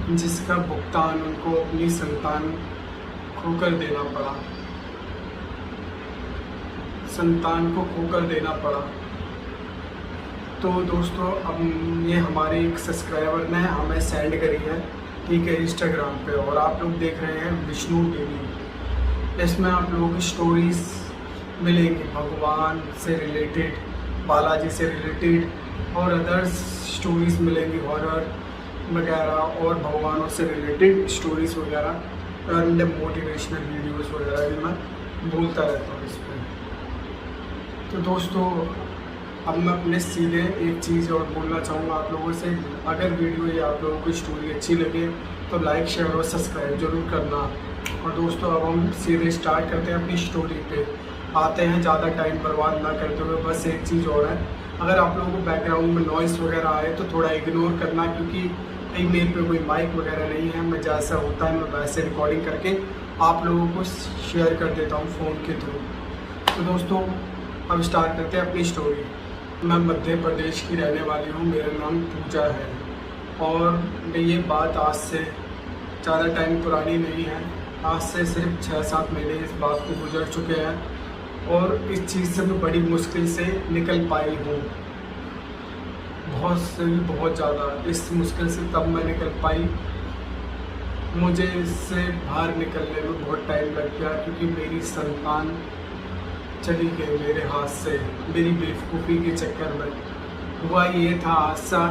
जिसका भुगतान उनको अपनी संतान खोकर देना पड़ा, संतान को खोकर देना पड़ा। तो दोस्तों अब ये हमारे एक सब्सक्राइबर ने हमें सेंड करी है, ठीक है, इंस्टाग्राम पे, और आप लोग देख रहे हैं विष्णु टीवी। इसमें आप लोगों की स्टोरीज मिलेंगी भगवान से रिलेटेड, बालाजी से रिलेटेड, और अदर्स स्टोरीज मिलेंगी हॉरर वगैरह और भगवानों से रिलेटेड स्टोरीज वगैरह एंड मोटिवेशनल वीडियोस वगैरह भी मैं बोलता रहता हूँ इस पर। तो दोस्तों अब मैं अपने सीधे एक चीज़ और बोलना चाहूँगा आप लोगों से, अगर वीडियो या आप लोगों को स्टोरी अच्छी लगे तो लाइक शेयर और सब्सक्राइब जरूर करना। और दोस्तों अब हम सीधे स्टार्ट करते हैं अपनी स्टोरी पे, आते हैं ज़्यादा टाइम बर्बाद ना करते हुए। बस एक चीज़ और है, अगर आप लोगों को बैकग्राउंड में नॉइस वगैरह आए तो थोड़ा इग्नोर करना, क्योंकि कहीं मेरे पे कोई माइक वगैरह नहीं है। मैं जैसा होता है मैं वैसे रिकॉर्डिंग करके आप लोगों को शेयर कर देता हूँ फ़ोन के थ्रू। तो दोस्तों अब स्टार्ट करते हैं अपनी स्टोरी। मैं मध्य प्रदेश की रहने वाली हूँ, मेरा नाम पूजा है, और ये बात आज से ज़्यादा टाइम पुरानी नहीं है, आज से सिर्फ 6-7 महीने इस बात को गुजर चुके हैं, और इस चीज़ से मैं बड़ी मुश्किल से निकल पाई हूँ। बहुत ज़्यादा इस मुश्किल से तब मैं निकल पाई, मुझे इससे बाहर निकलने में बहुत टाइम लग गया, क्योंकि मेरी संतान चली गई मेरे हाथ से मेरी बेवकूफ़ी के चक्कर में। हुआ ये था, हादसा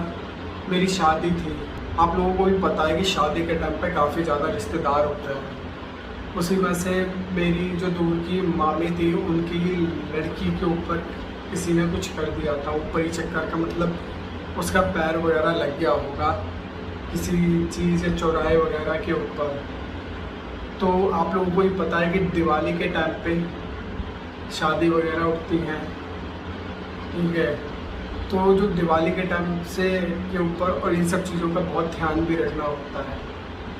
मेरी शादी थी। आप लोगों को भी पता है कि शादी के टाइम पे काफ़ी ज़्यादा रिश्तेदार होते हैं। उसी में से मेरी जो दूर की मामी थी, उनकी लड़की के ऊपर किसी ने कुछ कर दिया था, ऊपरी चक्कर का मतलब उसका पैर वगैरह लग गया होगा किसी चीज़ या चौराहे वगैरह के ऊपर। तो आप लोगों को भी पता है कि दिवाली के टाइम पे शादी वगैरह उठती हैं, ठीक है। तो जो दिवाली के टाइम से के ऊपर और इन सब चीज़ों का बहुत ध्यान भी रखना होता है,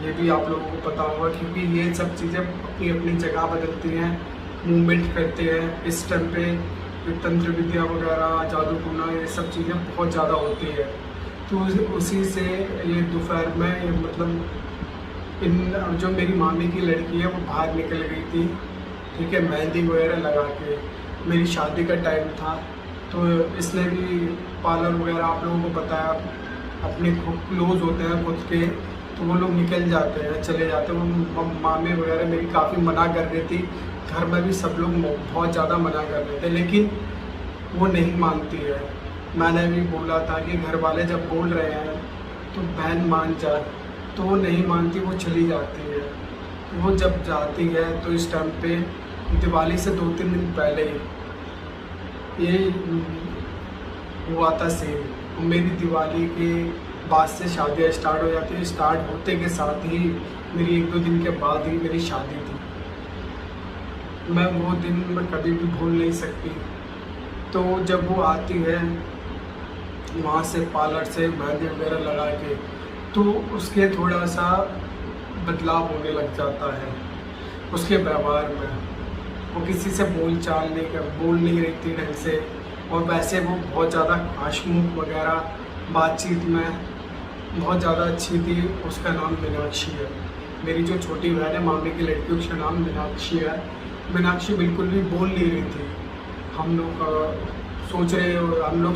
ये भी आप लोगों को पता होगा, क्योंकि ये सब चीज़ें अपनी अपनी जगह बदलती हैं, मूवमेंट करते हैं। इस टाइम पे तंत्र विद्या वगैरह, जादू टूना, ये सब चीज़ें बहुत ज़्यादा होती है। तो उसी से ये दोपहर में मतलब इन जो मेरी मामी की लड़की है वो बाहर निकल गई थी, ठीक है, मेहंदी वगैरह लगा के। मेरी शादी का टाइम था, तो इसने भी पार्लर वगैरह आप लोगों को बताया, अपने क्लोज होते हैं खुद के, तो वो लोग निकल जाते हैं, चले जाते हैं। वो मामी वगैरह मेरी काफ़ी मना कर रही थी, घर में भी सब लोग बहुत ज़्यादा मना कर रहे थे, लेकिन वो नहीं मानती है। मैंने भी बोला था कि घर वाले जब बोल रहे हैं तो बहन मान जा, तो वो नहीं मानती, वो चली जाती है। वो जब जाती है तो इस टाइम पे दिवाली से 2-3 दिन पहले ये हुआ था सेम। मेरी दिवाली के बाद से शादियाँ स्टार्ट हो जाती है, स्टार्ट होते के साथ ही मेरी 1-2 दिन के बाद ही मेरी शादी थी। मैं वो दिन मैं कभी भी भूल नहीं सकती। तो जब वो आती है वहाँ से पार्लर से मेहंदी वगैरह लगा के, तो उसके थोड़ा सा बदलाव होने लग जाता है उसके व्यवहार में। वो किसी से बोल नहीं रही थी ढंग से, और वैसे वो बहुत ज़्यादा हंसमुख वगैरह, बातचीत में बहुत ज़्यादा अच्छी थी। उसका नाम मीनाक्षी है, मेरी जो छोटी बहन है मामी की लड़की, उसका नाम मीनाक्षी है। मीनाक्षी बिल्कुल भी बोल नहीं रही थी। हम लोग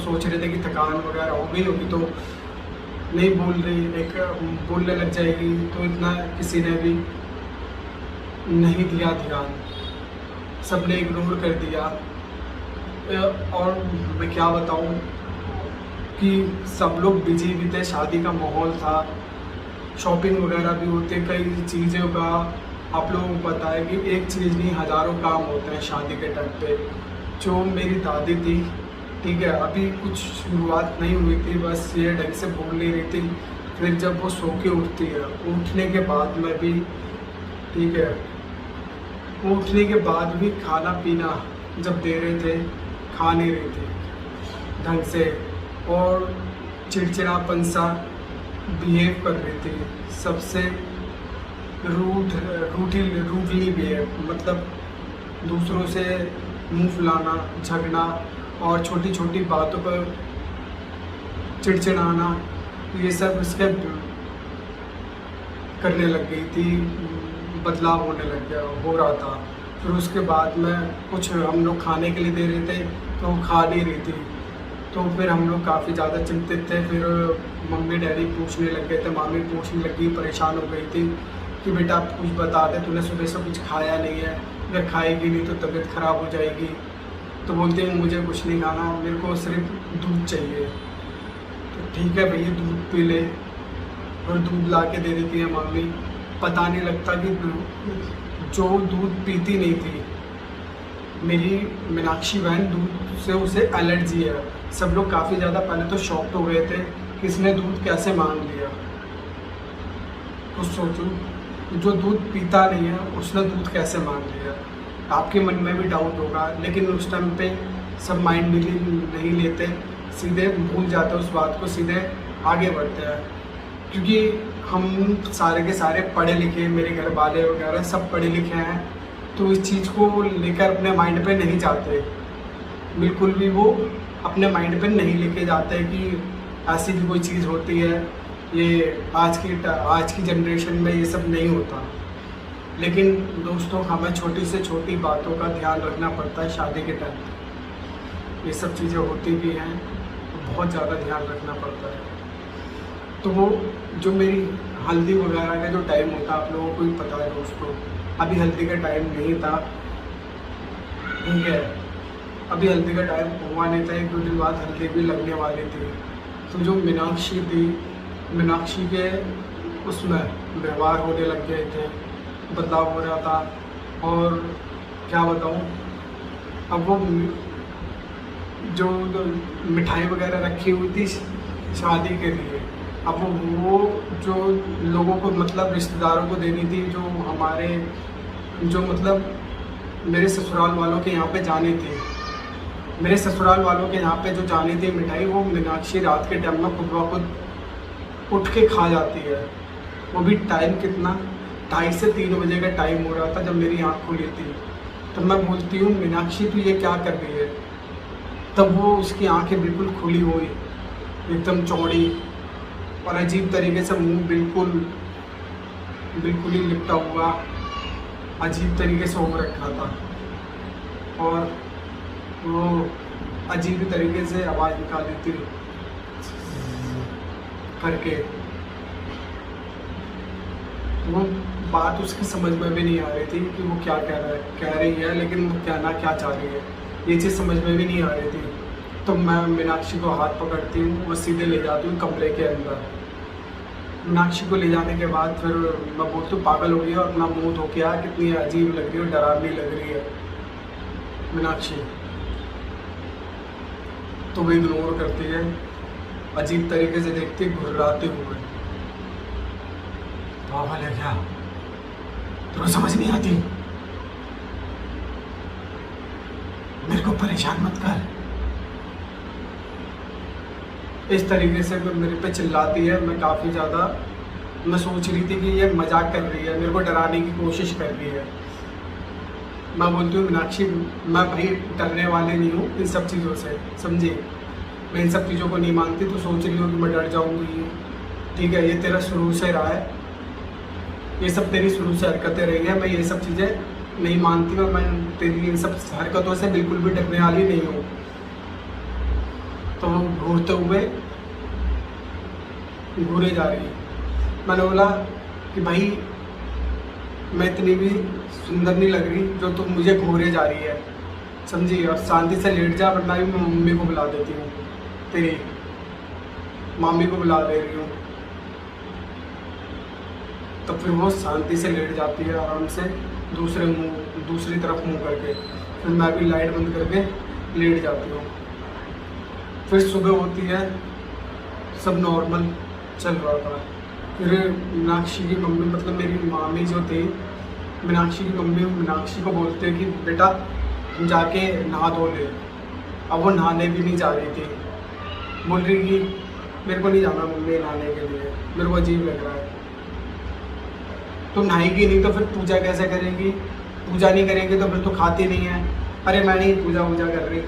सोच रहे थे कि थकान वगैरह हो गई होगी तो नहीं बोल रही, एक बोलने लग जाएगी, तो इतना किसी ने भी नहीं दिया ध्यान, सबने इग्नोर कर दिया। और मैं क्या बताऊं कि सब लोग बिजी भी थे, शादी का माहौल था, शॉपिंग वगैरह भी होते, कई चीज़ों का आप लोगों को पता है कि एक चीज़ नहीं हज़ारों काम होते हैं शादी के टाइम पे। जो मेरी दादी थी, ठीक है, अभी कुछ शुरुआत नहीं हुई थी, बस ये ढंग से बोल नहीं रही थी। फिर जब वो सो के उठती है, उठने के बाद में भी, ठीक है, उठने के बाद भी खाना पीना जब दे रहे थे खा नहीं रही थी ढंग से, और चिड़चिड़ापन सा बिहेव कर रही थी, सबसे रूडली बिहेव, मतलब दूसरों से मुंह फुलाना, झगड़ा और छोटी छोटी बातों पर चिड़चिड़ाना, ये सब इसके करने लग गई थी, बदलाव होने लग गया हो रहा था। फिर उसके बाद में कुछ हम लोग खाने के लिए दे रहे थे तो वो खा नहीं रही थी, तो फिर हम लोग काफ़ी ज़्यादा चिंतित थे। फिर मम्मी डैडी पूछने लग गए थे, मामी पूछने लगी, परेशान हो गई थी कि बेटा आप कुछ बता दे, तूने सुबह से कुछ खाया नहीं है, अगर खाएगी नहीं तो तबीयत ख़राब हो जाएगी। तो बोलती है मुझे कुछ नहीं खाना, मेरे को सिर्फ दूध चाहिए। तो ठीक है भैया दूध पी ले, और दूध ला के दे देती है मम्मी। पता नहीं लगता कि जो दूध पीती नहीं थी मेरी मीनाक्षी बहन, दूध से उसे एलर्जी है। सब लोग काफ़ी ज़्यादा पहले तो शॉक्ड हो गए थे कि इसने दूध कैसे मांग लिया। तो सोचो, जो दूध पीता नहीं है उसने दूध कैसे मांग लिया। आपके मन में भी डाउट होगा, लेकिन उस टाइम पे सब माइंडली नहीं लेते, सीधे भूल जाते उस बात को, सीधे आगे बढ़ते हैं। क्योंकि हम सारे के सारे पढ़े लिखे, मेरे घर वाले वगैरह सब पढ़े लिखे हैं, तो इस चीज़ को लेकर अपने माइंड पे नहीं जाते, बिल्कुल भी वो अपने माइंड पे नहीं लेके जाते कि ऐसी भी कोई चीज़ होती है। ये आज की जनरेशन में ये सब नहीं होता। लेकिन दोस्तों, हमें छोटी से छोटी बातों का ध्यान रखना पड़ता है शादी के टाइम। ये सब चीज़ें होती भी हैं, तो बहुत ज़्यादा ध्यान रखना पड़ता है। तो वो जो मेरी हल्दी वगैरह का जो टाइम होता है, आप लोगों को भी पता है दोस्तों, अभी हल्दी का टाइम नहीं था, ठीक है, अभी हल्दी का टाइम हुआ नहीं था, 1-2 दिन बाद हल्दी भी लगने वाली थी। तो जो मीनाक्षी थी, मीनाक्षी के उसमें व्यवहार होने लग गए थे, बदलाव हो रहा था। और क्या बताऊँ, अब वो जो मिठाई वगैरह रखी हुई थी शादी के लिए, अब वो जो लोगों को मतलब रिश्तेदारों को देनी थी, जो हमारे जो मतलब मेरे ससुराल वालों के यहाँ पे जानी थी, मेरे ससुराल वालों के यहाँ पे जो जानी थी मिठाई, वो मीनाक्षी रात के टाइम में खुद ब खुद उठ के खा जाती है। वो भी टाइम कितना, 2:30 से 3 बजे का टाइम हो रहा था जब मेरी आँख खुली थी। तब मैं बोलती हूँ मीनाक्षी तू ये क्या कर रही है। तब वो उसकी आंखें बिल्कुल खुली हुई, एकदम चौड़ी, और अजीब तरीके से मुंह बिल्कुल ही लिपटा हुआ, अजीब तरीके से हो रखा था। और वो अजीब तरीके से आवाज़ निकाली थी करके। वो बात उसकी समझ में भी नहीं आ रही थी कि वो क्या कह रही है, लेकिन वो कहना क्या चाह रही है ये चीज़ समझ में भी नहीं आ रही थी। तो मैं मीनाक्षी को हाथ पकड़ती हूँ और सीधे ले जाती हूँ कमरे के अंदर। मीनाक्षी को ले जाने के बाद फिर मैं बोलती हूँ पागल हो गई है और अपना मुँह धो के आ, कितनी अजीब लग रही है, डरावनी लग रही है मीनाक्षी। तो वो इग्नोर करती है, अजीब तरीके से देखती है, घुर्राते हुए। पागल है क्या, तुम्हें समझ नहीं आती, मेरे को परेशान मत कर। इस तरीके से मेरे पे चिल्लाती है। मैं काफ़ी ज़्यादा मैं सोच रही थी कि ये मजाक कर रही है, मेरे को डराने की कोशिश कर रही है। मैं बोलती हूँ मीनाक्षी मैं भाई डरने वाले नहीं हूँ इन सब चीज़ों से, समझी, मैं इन सब चीज़ों को नहीं मानती। तो सोच रही हूँ कि मैं डर जाऊँगी, ठीक है, ये तेरा शुरू से रहा है, ये सब तेरी शुरू से हरकतें रही हैं, मैं ये सब चीज़ें नहीं मानती और मैं तेरी इन सब हरकतों से बिल्कुल भी डरने वाली नहीं हूँ। तो वो घूरते हुए घूरे जा रही है। मैंने बोला कि भाई मैं इतनी भी सुंदर नहीं लग रही जो तुम मुझे घूरे जा रही है, समझी, और शांति से लेट जा, वरना भी मैं मम्मी को बुला देती हूँ, तेरी मामी को बुला दे रही हूँ। तो फिर वो शांति से लेट जाती है आराम से, दूसरी तरफ मुँह करके। फिर मैं भी लाइट बंद करके लेट जाती हूँ। फिर सुबह होती है, सब नॉर्मल चल रहा था। फिर मीनाक्षी की मम्मी, मतलब मेरी मामी जो थी, मीनाक्षी की मम्मी मीनाक्षी को बोलते हैं कि बेटा जाके नहा धो ले। अब वो नहाने भी नहीं जा रही थी, बोल रही कि मेरे को नहीं जाना मम्मी नहाने के लिए, मेरे को अजीब लग रहा है। तो नहाएगी नहीं तो फिर पूजा कैसे करेगी, पूजा नहीं करेंगे तो फिर तो खाती नहीं है। अरे मैं नहीं पूजा कर रही,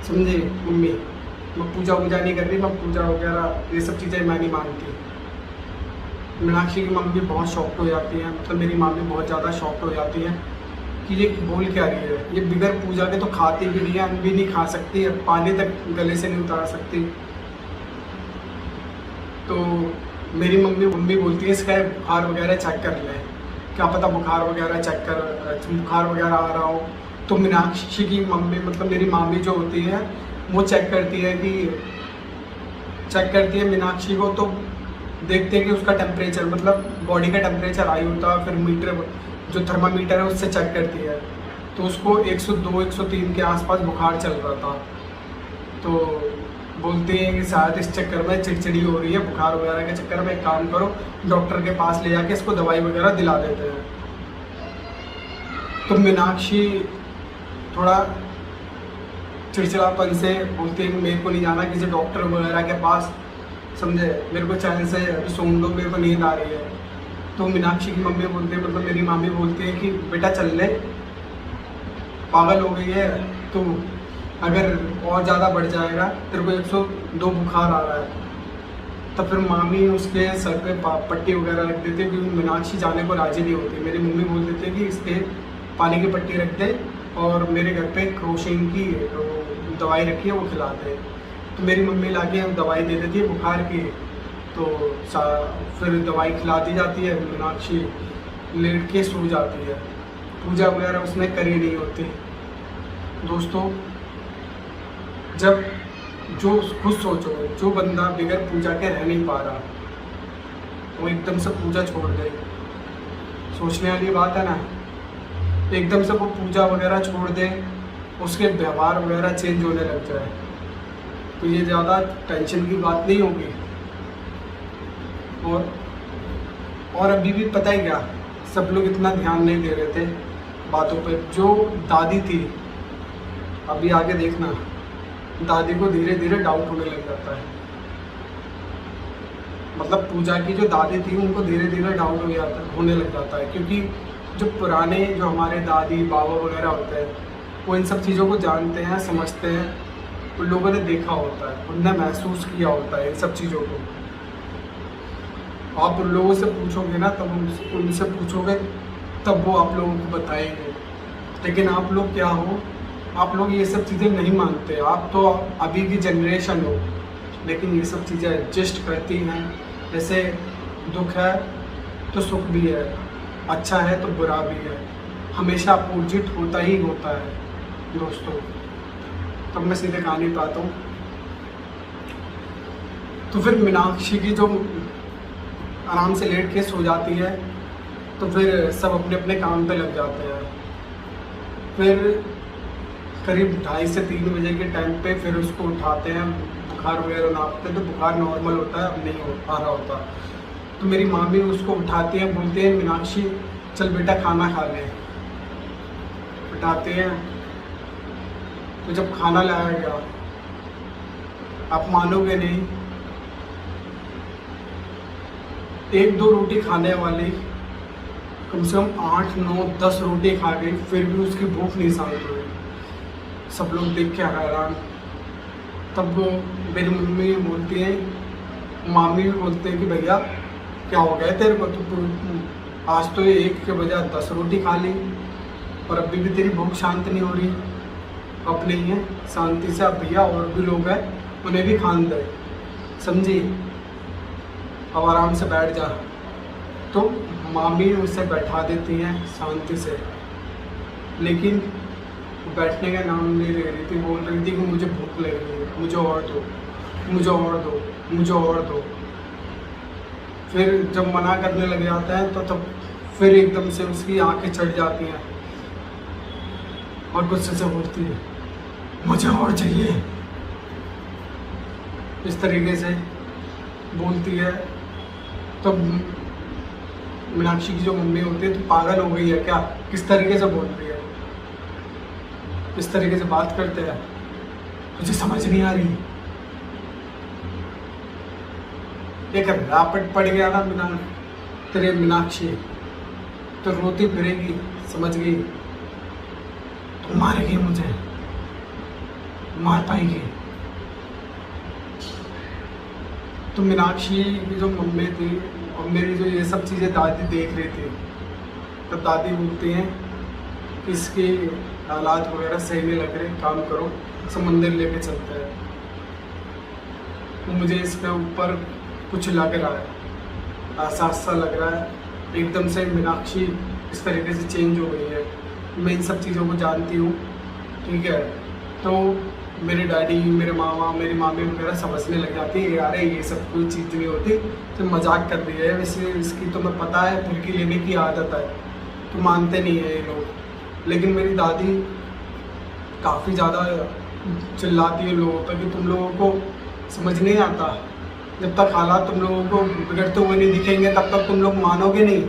समझे मम्मी, मैं पूजा नहीं कर रही, मैं पूजा वगैरह ये सब चीज़ें मैं नहीं मानती। मीनाक्षी की मम्मी बहुत शॉक्ड हो जाती है, मतलब मेरी मामी बहुत ज़्यादा शॉक्ड हो जाती है कि ये बोल क्या रही है, ये बिगर पूजा के तो खाती भी नहीं है, अन्न भी नहीं खा सकती है, पानी तक गले से नहीं उतार सकती। तो मेरी मम्मी बोलती है इसका बुखार वगैरह चेक कर ले, क्या पता बुखार वगैरह बुखार वगैरह आ रहा हो। तो मीनाक्षी की मम्मी मतलब मेरी मामी जो होती है वो चेक करती है मीनाक्षी को, तो देखते हैं कि उसका टेम्परेचर मतलब बॉडी का टेम्परेचर हाई होता है, फिर मीटर जो थर्मामीटर है उससे चेक करती है, तो उसको 102 103 के आसपास बुखार चल रहा था। तो बोलते हैं कि शायद इस चक्कर में चिड़चिड़ी हो रही है, बुखार वगैरह के चक्कर में एक काम करो डॉक्टर के पास ले जाके इसको दवाई वगैरह दिला देते हैं। तो मीनाक्षी थोड़ा चिड़चिड़ापन से बोलती है कि मेरे को नहीं जाना किसी डॉक्टर वगैरह के पास, समझे, मेरे को चैन से अभी सोन दो, मेरे को नींद आ रही है। तो मीनाक्षी की मम्मी बोलती है, मतलब मेरी मामी बोलती है कि बेटा चल ले, पागल हो गई है तो अगर और ज़्यादा बढ़ जाएगा, तेरे को 102 बुखार आ रहा है। तब फिर मामी उसके सर पे पट्टी वगैरह रख देती है, क्योंकि मीनाक्षी जाने को राजी नहीं होती। मेरी मम्मी बोल देती है कि इसके पानी की पट्टी रख दे और मेरे घर पे क्रोशिन की दवाई रखी है वो खिलाते हैं। तो मेरी मम्मी लाके दवाई दे देती है बुखार की, तो फिर दवाई खिला दी जाती है, मीनाक्षी लेट के सो जाती है। पूजा वगैरह उसने करी नहीं होती। दोस्तों, जब जो खुद सोचो, जो बंदा बगैर पूजा के रह नहीं पा रहा वो एकदम से पूजा छोड़ दे, सोचने वाली बात है ना। एकदम से वो पूजा वगैरह छोड़ दे, उसके व्यवहार वगैरह चेंज होने लग जाए, तो ये ज़्यादा टेंशन की बात नहीं होगी। और अभी भी पता ही क्या, सब लोग इतना ध्यान नहीं दे रहे थे बातों पे। जो दादी थी, अभी आगे देखना, दादी को धीरे धीरे डाउट होने लग जाता है। मतलब पूजा की जो दादी थी उनको धीरे धीरे डाउट होने लग जाता है, क्योंकि जो पुराने जो हमारे दादी बाबा वगैरह होते हैं वो इन सब चीज़ों को जानते हैं, समझते हैं, उन लोगों ने देखा होता है, उनने महसूस किया होता है इन सब चीज़ों को। आप उन लोगों से पूछोगे ना, तब उनसे पूछोगे तब वो आप लोगों को बताएंगे। लेकिन आप लोग क्या हो, आप लोग ये सब चीज़ें नहीं मानते। आप तो अभी की जनरेशन हो, लेकिन ये सब चीज़ें एडजस्ट करती हैं। जैसे दुख है तो सुख भी है, अच्छा है तो बुरा भी है, हमेशा अपोजिट होता ही होता है दोस्तों। तब मैं सीधे कहानी पे आता हूँ। तो फिर मीनाक्षी की जो आराम से लेट के सो जाती है, तो फिर सब अपने अपने काम पे लग जाते हैं। फिर करीब 2:30 से 3 बजे के टाइम पे फिर उसको उठाते हैं, बुखार वगैरह नापते हैं, तो बुखार नॉर्मल होता है, अब नहीं आ रहा होता। तो मेरी मामी उसको उठाती है, बोलते हैं मीनाक्षी चल बेटा खाना खा ले। उठाते हैं, तो जब खाना लाया गया, आप मानोगे नहीं, 1-2 रोटी खाने वाली कम से कम 8, 9, 10 रोटी खा गई, फिर भी उसकी भूख नहीं शांत हुई। सब लोग देख के हैरान। तब वो मेरी मम्मी बोलती है, मामी भी बोलते हैं कि भैया क्या हो गया तेरे को, तो आज तो ये 1 के बजाय 10 रोटी खा ली और अभी भी तेरी भूख शांत नहीं हो रही। अब नहीं है, शांति से, अब भैया और भी लोग हैं उन्हें भी खान दे, समझी, अब आराम से बैठ जा। तो मामी उसे बैठा देती हैं शांति से, लेकिन बैठने का नाम नहीं ले रही थी। बोल रही थी कि मुझे भूख लग रही है, मुझे और दो, मुझे और दो, मुझे और दो। फिर जब मना करने लग जाता है तो तब फिर एकदम से उसकी आंखें चढ़ जाती हैं और गुस्से से बोलती है मुझे और चाहिए, इस तरीके से बोलती है। तो मीनाक्षी की जो मम्मी होती है, तो पागल हो गई है क्या, किस तरीके से बोल रही है, किस तरीके से बात करते हैं, मुझे समझ नहीं आ रही। एक रापट पड़ गया ना तेरे मीनाक्षी, तो रोती फिरेगी, समझ गई, तो मारेगी, मुझे मार पाएगी। तो मीनाक्षी की जो मम्मी थी और मेरी जो ये सब चीज़ें दादी देख रही थी, तो दादी बोलती हैं कि इसके हालात वगैरह सही नहीं लग रहे, काम करो, सब मंदिर लेके चलते हैं। तो मुझे इसके ऊपर कुछ लग रहा है, ऐसा लग रहा है एकदम से मीनाक्षी इस तरीके से चेंज हो गई है। मैं इन सब चीज़ों को जानती हूँ, ठीक है। तो मेरे डैडी, मेरे मामा, मेरी मामी वगैरह समझने लग जाती है, यार ये सब कोई चीज़ नहीं होती, तो मजाक कर रही है, वैसे इसकी तो मैं पता है फिरकी लेने की आदत है। तो मानते नहीं है ये लोग। लेकिन मेरी दादी काफ़ी ज़्यादा चिल्लाती है लोगों पर कि तुम लोगों को समझ नहीं आता, जब तक हालात तुम लोगों को बिगड़ते हुए नहीं दिखेंगे तब तक तुम लोग मानोगे नहीं।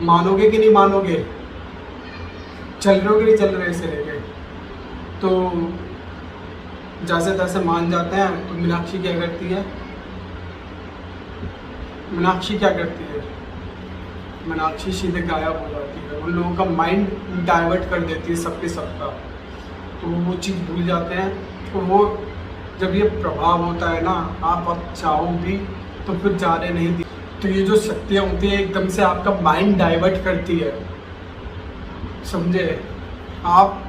मानोगे कि नहीं मानोगे? चल रहे हो कि नहीं चल रहे इसे लेके? तो जैसे तैसे मान जाते हैं। तो मीनाक्षी क्या करती है? मीनाक्षी सीधे गायब हो जाती है, उन लोगों का माइंड डाइवर्ट कर देती है सबके सबका। तो वो चीज़ भूल जाते हैं। तो वो जब ये प्रभाव होता है ना, आप अब चाहो भी तो फिर जाने नहीं दी। तो ये जो शक्तियाँ होती है एकदम से आपका माइंड डाइवर्ट करती है, समझे? आप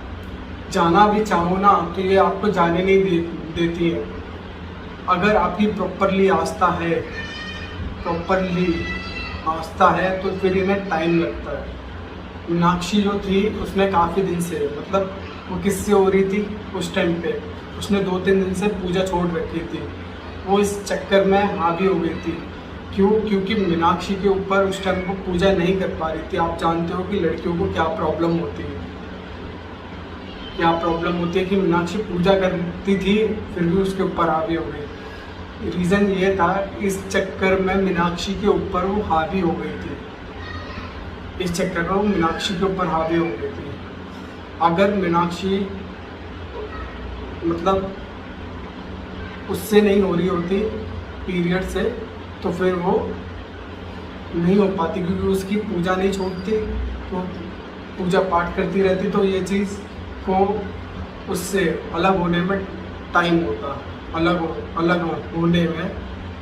जाना भी चाहो ना तो ये आपको जाने नहीं देती है। अगर आपकी प्रॉपरली आस्था है तो फिर इन्हें टाइम लगता है। मीनाक्षी जो थी उसने काफ़ी दिन से, मतलब वो किससे हो रही थी उस टाइम पे, उसने 2-3 दिन से पूजा छोड़ रखी थी। वो इस चक्कर में हावी हो गई थी। क्यों? क्योंकि मीनाक्षी के ऊपर उस टाइम वो पूजा नहीं कर पा रही थी। आप जानते हो कि लड़कियों को क्या प्रॉब्लम होती है, कि मीनाक्षी पूजा करती थी फिर भी उसके ऊपर हावी हो गई। रीज़न ये था, इस चक्कर में मीनाक्षी के ऊपर वो हावी हो गई थी। अगर मीनाक्षी मतलब उससे नहीं हो रही होती, पीरियड से, तो फिर वो नहीं हो पाती, क्योंकि उसकी पूजा नहीं छोड़ती, तो पूजा पाठ करती रहती। तो ये चीज़ को उससे अलग होने में टाइम होता, अलग होने में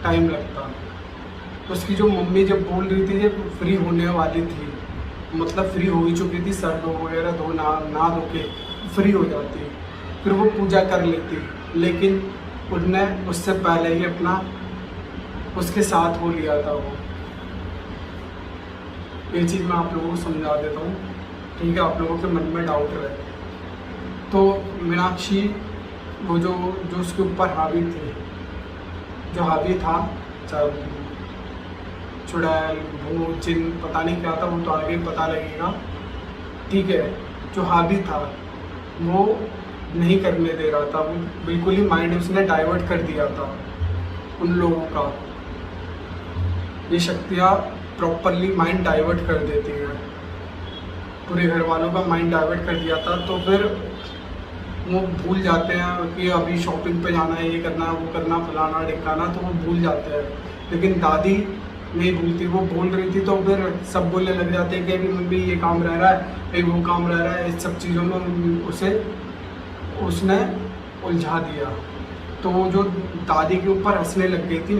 टाइम लगता। उसकी जो मम्मी जब बोल रही थी, जब फ्री होने वाली थी, मतलब फ्री हो ही चुकी थी, सर धो वगैरह नहा धो के फ्री हो जाती, फिर वो पूजा कर लेती। लेकिन उनने उससे पहले ही अपना उसके साथ हो लिया था वो। ये चीज़ मैं आप लोगों को समझा देता हूँ, ठीक है, आप लोगों के मन में डाउट रहे। तो मीनाक्षी वो जो उसके ऊपर हावी था, चुड़ैल, भूत, जिन, पता नहीं क्या था, वो तो आगे पता लगेगा, ठीक है। जो हावी था वो नहीं करने दे रहा था, वो बिल्कुल ही माइंड उसने डाइवर्ट कर दिया था उन लोगों का। ये शक्तियाँ प्रॉपरली माइंड डाइवर्ट कर देती हैं, पूरे घर वालों का माइंड डाइवर्ट कर दिया था। तो फिर वो भूल जाते हैं कि अभी शॉपिंग पे जाना है, ये करना है, वो करना, फलाना ढिकाना, तो वो भूल जाते हैं। लेकिन दादी नहीं भूलती, वो बोल रही थी तो फिर सब बोलने लग जाते हैं कि अभी मम्मी ये काम रह रहा है, अभी वो काम रह रहा है। इस सब चीज़ों में उसने उलझा दिया। तो वो जो दादी के ऊपर हंसने लग गई थी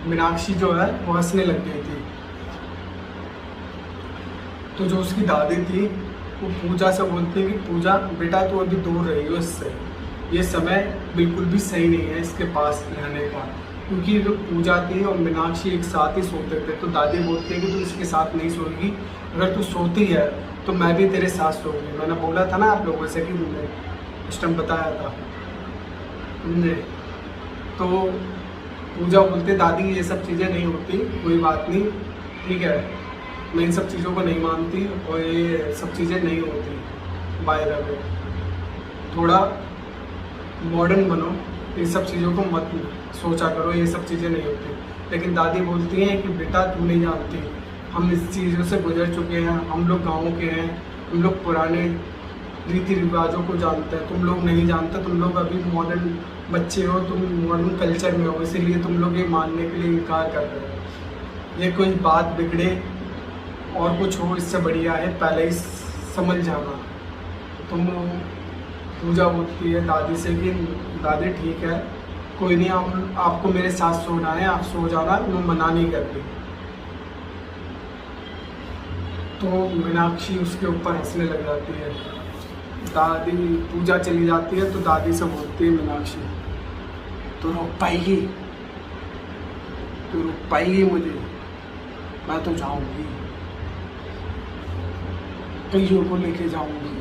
मीनाक्षी जो है वो हंसने लग गई थी। तो जो उसकी दादी थी वो पूजा से बोलती है कि पूजा बेटा तू अभी दूर रही हो इससे, ये समय बिल्कुल भी सही नहीं है इसके पास रहने का। क्योंकि जो पूजा थी और मीनाक्षी एक साथ ही सोते थे। तो दादी बोलती है कि तू इसके साथ नहीं सोएगी, अगर तू सोती है तो मैं भी तेरे साथ सोऊंगी। मैंने बोला था ना आप लोगों से कि मैंने उस टाइम बताया था तुमने। तो पूजा बोलते दादी ये सब चीज़ें नहीं होती, कोई बात नहीं, ठीक है, मैं इन सब चीज़ों को नहीं मानती और ये सब चीज़ें नहीं होती। बाय द वे थोड़ा मॉडर्न बनो, इन सब चीज़ों को मत सोचा करो, ये सब चीज़ें नहीं होती। लेकिन दादी बोलती हैं कि बेटा तू नहीं जानती, हम इस चीज़ों से गुजर चुके हैं, हम लोग गाँव के हैं, हम लोग पुराने रीति रिवाजों को जानते हैं, तुम लोग नहीं जानते, तुम लोग अभी मॉडर्न बच्चे हो, तुम मॉडर्न कल्चर में हो, इसीलिए तुम लोग ये मानने के लिए इनकार कर रहे हो। ये कोई बात बिगड़े और कुछ हो इससे बढ़िया है पहले ही समझ जाना। तुम पूजा बोलती है दादी से कि दादी ठीक है, कोई नहीं, आपको मेरे साथ सोना है, आप सो जाना, मैं मना नहीं कर रही। तो मीनाक्षी उसके ऊपर हंसने लग जाती है। दादी पूजा चली जाती है तो दादी से बोलती है मीनाक्षी, तो रोक पाएगी, तो रोक पाएगी मुझे? मैं तो जाऊंगी, कईयों को लेके जाऊंगी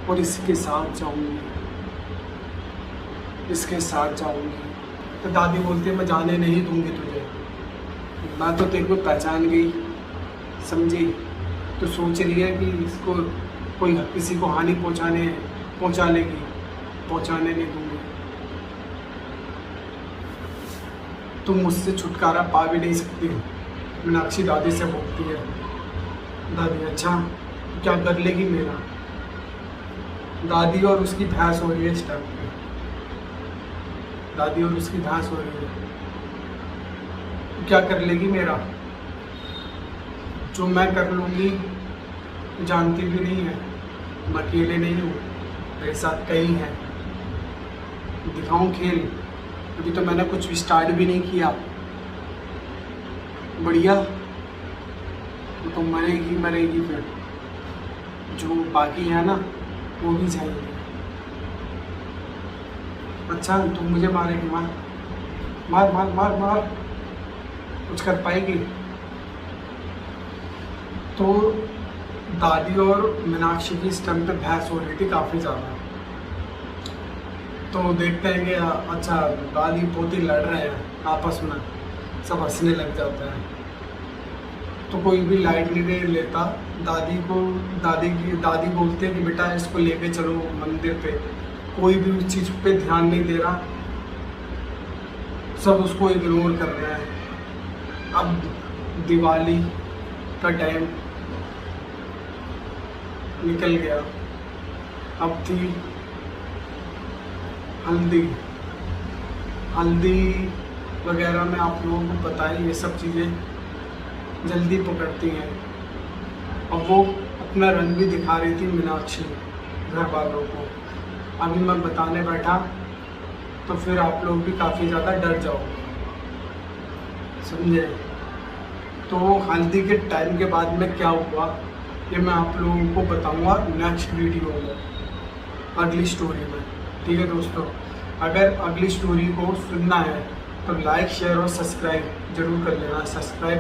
और इसके साथ जाऊंगी, इसके साथ जाऊंगी। तो दादी बोलती है मैं जाने नहीं दूंगी तुझे, मैं तो तेरे को पहचान गई, समझी? तो सोच रही है कि इसको कोई किसी को हानि पहुंचा लेगी, पहुंचाने नहीं दूंगी। तुम मुझसे छुटकारा पा भी नहीं सकती, मीनाक्षी दादी से बोलती है। दादी अच्छा क्या कर लेगी मेरा? दादी और उसकी बहस हो रही है इस टाइम पे, दादी और उसकी बहस हो रही है। क्या कर लेगी मेरा? जो मैं कर लूँगी जानती भी नहीं है, मैं अकेले नहीं हूँ, मेरे साथ कई हैं। दिखाऊं खेल? अभी तो मैंने कुछ स्टार्ट भी नहीं किया। बढ़िया, तो मरेगी मरेगी फिर, जो बाकी है ना वो भी जाएंगे। अच्छा तुम मुझे मारेगी? मार मार मार मार मार, कुछ कर पाएगी? तो दादी और मीनाक्षी की इस टाइम पे बहस हो रही थी काफ़ी ज़्यादा। तो देखते हैं कि अच्छा दादी पोती लड़ रहे हैं आपस में, सब हंसने लग जाते हैं। तो कोई भी लाइट नहीं लेता दादी को। दादी बोलती है कि बेटा इसको लेके चलो मंदिर पे, कोई भी उस चीज़ पे ध्यान नहीं दे रहा, सब उसको इग्नोर कर रहे हैं। अब दिवाली का टाइम निकल गया, अब थी हल्दी वगैरह में आप लोगों को पता है ये सब चीज़ें जल्दी पकड़ती हैं। और वो अपना रंग भी दिखा रही थी मीनाक्षी घर वालों को। अभी मैं बताने बैठा तो फिर आप लोग भी काफ़ी ज़्यादा डर जाओगे, समझे? तो हल्दी के टाइम के बाद में क्या हुआ ये मैं आप लोगों को बताऊंगा नेक्स्ट वीडियो में, अगली स्टोरी में। ठीक है दोस्तों, अगर अगली स्टोरी को सुनना है तो लाइक शेयर और सब्सक्राइब जरूर कर लेना। सब्सक्राइब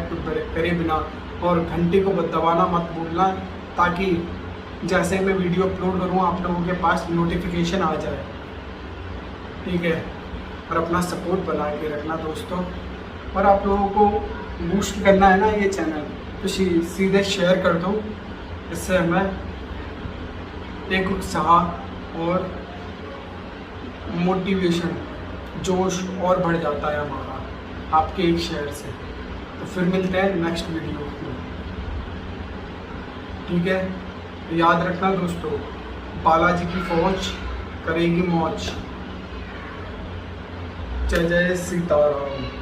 करे बिना और घंटी को दबाना मत भूलना, ताकि जैसे मैं वीडियो अपलोड करूँ आप लोगों के पास नोटिफिकेशन आ जाए। ठीक है, और अपना सपोर्ट बना के रखना दोस्तों। और आप लोगों को बूस्ट करना है ना ये चैनल, तो सीधे शेयर कर दो, इससे हमें एक उत्साह और मोटिवेशन, जोश और बढ़ जाता है हमारा आपके एक शेयर से। तो फिर मिलते हैं नेक्स्ट वीडियो में। ठीक है, याद रखना दोस्तों, बालाजी की फौज करेगी मौज। जय जय सीताराम।